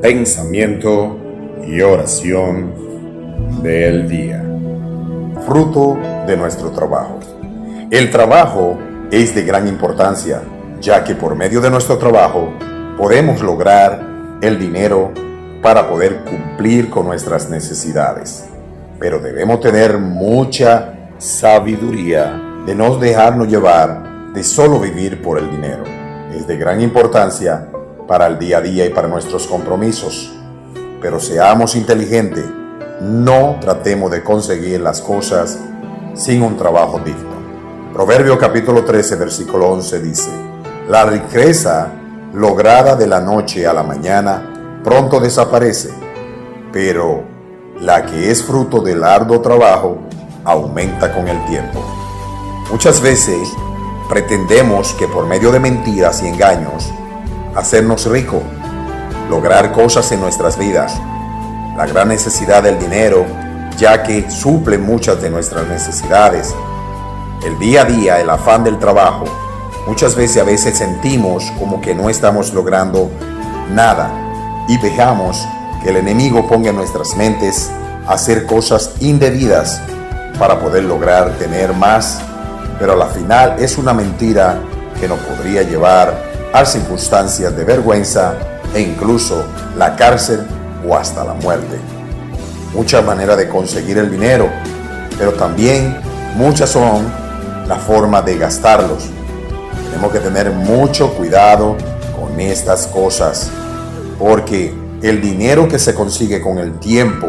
Pensamiento y oración del día. Fruto de nuestro trabajo. El trabajo es de gran importancia, ya que por medio de nuestro trabajo podemos lograr el dinero para poder cumplir con nuestras necesidades. Pero debemos tener mucha sabiduría de no dejarnos llevar de solo vivir por el dinero. Es de gran importancia para el día a día y para nuestros compromisos. Pero seamos inteligentes, no tratemos de conseguir las cosas sin un trabajo digno. Proverbio capítulo 13, versículo 11 dice: la riqueza lograda de la noche a la mañana pronto desaparece, pero la que es fruto del arduo trabajo aumenta con el tiempo. Muchas veces pretendemos que por medio de mentiras y engaños hacernos ricos, lograr cosas en nuestras vidas. La gran necesidad del dinero, ya que suple muchas de nuestras necesidades. El día a día, el afán del trabajo, muchas veces sentimos como que no estamos logrando nada y dejamos que el enemigo ponga en nuestras mentes hacer cosas indebidas para poder lograr tener más, pero a la final es una mentira que nos podría llevar a circunstancias de vergüenza e incluso la cárcel o hasta la muerte. Muchas maneras de conseguir el dinero, pero también muchas son la forma de gastarlos. Tenemos que tener mucho cuidado con estas cosas, porque el dinero que se consigue con el tiempo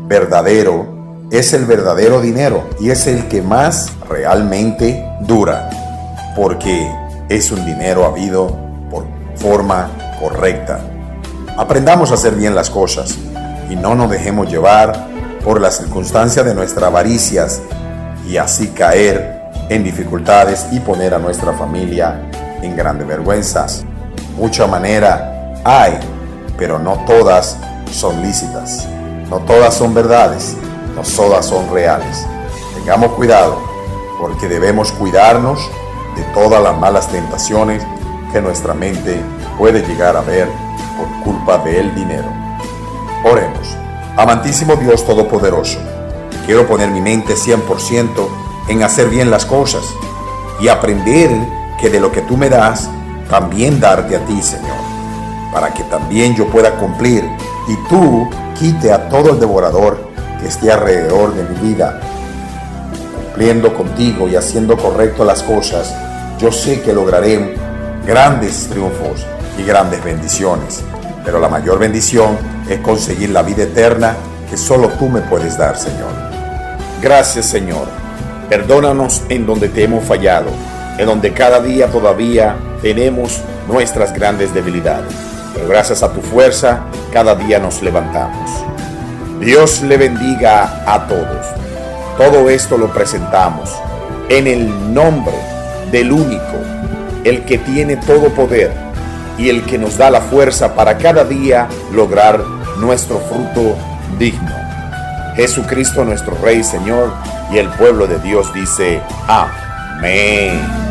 verdadero es el verdadero dinero y es el que más realmente dura, porque es un dinero habido por forma correcta. Aprendamos a hacer bien las cosas y no nos dejemos llevar por las circunstancias de nuestras avaricias y así caer en dificultades y poner a nuestra familia en grandes vergüenzas. Mucha manera hay, pero no todas son lícitas, no todas son verdades, no todas son reales. Tengamos cuidado, porque debemos cuidarnos de todas las malas tentaciones que nuestra mente puede llegar a ver por culpa del dinero. Oremos. Amantísimo Dios Todopoderoso, quiero poner mi mente 100% en hacer bien las cosas y aprender que de lo que tú me das, también darte a ti, Señor, para que también yo pueda cumplir y tú quite a todo el devorador que esté alrededor de mi vida. Cumpliendo contigo y haciendo correcto las cosas, yo sé que lograré grandes triunfos y grandes bendiciones, pero la mayor bendición es conseguir la vida eterna que solo tú me puedes dar, Señor. Gracias, Señor. Perdónanos en donde te hemos fallado, en donde cada día todavía tenemos nuestras grandes debilidades, pero gracias a tu fuerza cada día nos levantamos. Dios le bendiga a todos. Todo esto lo presentamos en el nombre del único, el que tiene todo poder y el que nos da la fuerza para cada día lograr nuestro fruto digno. Jesucristo nuestro Rey, Señor, y el pueblo de Dios dice: amén.